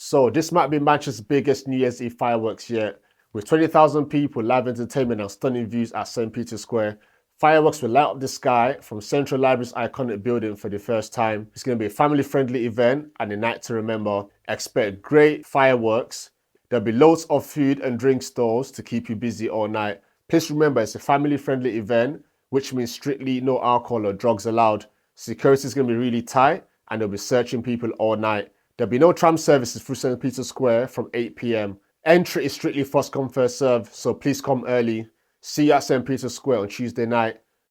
So this might be Manchester's biggest New Year's Eve fireworks yet. With 20,000 people, live entertainment and stunning views at St. Peter's Square, fireworks will light up the sky from Central Library's iconic building for the first time. It's going to be a family-friendly event and a night to remember. Expect great fireworks. There'll be loads of food and drink stalls to keep you busy all night. Please remember it's a family-friendly event, which means strictly no alcohol or drugs allowed. Security is going to be really tight and they'll be searching people all night. There'll be no tram services through St. Peter's Square from 8 p.m. Entry is strictly first come, first serve, so please come early. See you at St. Peter's Square on Tuesday night.